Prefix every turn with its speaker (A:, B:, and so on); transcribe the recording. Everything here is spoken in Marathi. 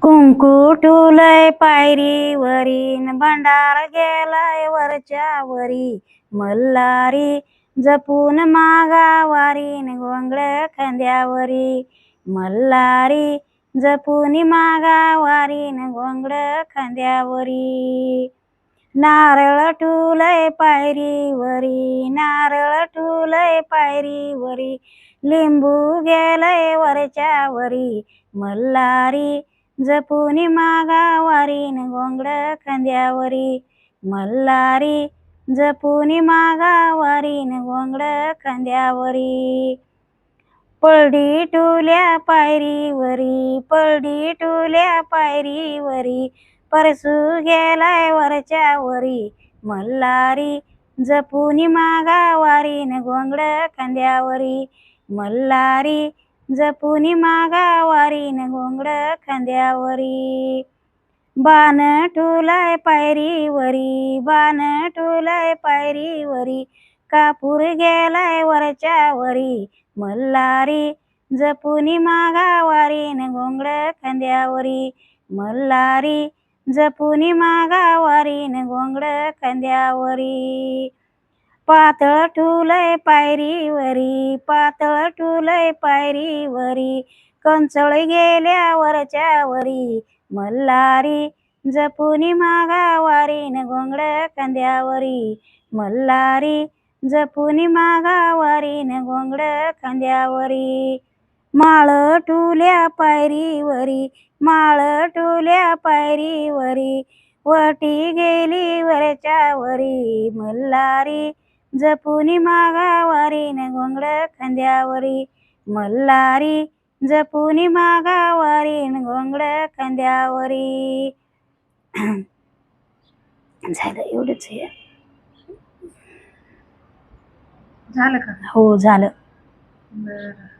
A: कुंकू टुलय पायरी वरीन भंडार गेलाय वरच्या वरी मल्हारी जपून मागा वारीन गोंगड खांद्यावरी मल्हारी जपून मागा वारीन गोंगड खांद्यावरी नारळ टुलय पायरीवरी नारळ टुलय पायरीवरी लिंबू गेलय वरच्या वरी मल्हारी जपूनी मागा वारीन गोंगड खांद्यावरी मल्हारी जपूनी मागा वारीन गोंगड खांद्यावरी पळडी टुल्या पायरीवरी पळडी टुल्या पायरीवरी परसू गेलाय वरच्या वरी मल्हारी जपूनी मागा वारीन गोंगड खांद्यावरी मल्हारी जपूनी मागा वारीन गोंगड खांद्यावरी बाण टुलाय पायरीवरी बाण टुलाय पायरीवरी कापूर गेलाय वरच्या वरी मल्हारी जपूनी मागा वारीन गोंगड खांद्यावरी मल्हारी जपूनी मागा वारीन गोंगड खांद्यावरी पातळ टुलय पायरीवरी पातळ टुलय पायरीवरी कंचळ गेल्या वरच्या वरी मल्हारी जपूनी मागा वारीन गोंगड खांद्यावरी मल्हारी जपूनी मागा वारीन गोंगड खांद्यावरी माळ टुल्या पायरीवरी माळ टुल्या पायरीवरी वटी गेली वरच्या वरी मल्हारी जपूनी मागा वारीन गोंगड खांद्यावरी मल्हारी जपूनी मागा वारीन गोंगड खांद्यावरी झालं एवढंच आहे.
B: झालं का?
A: हो झालं.
B: बरं.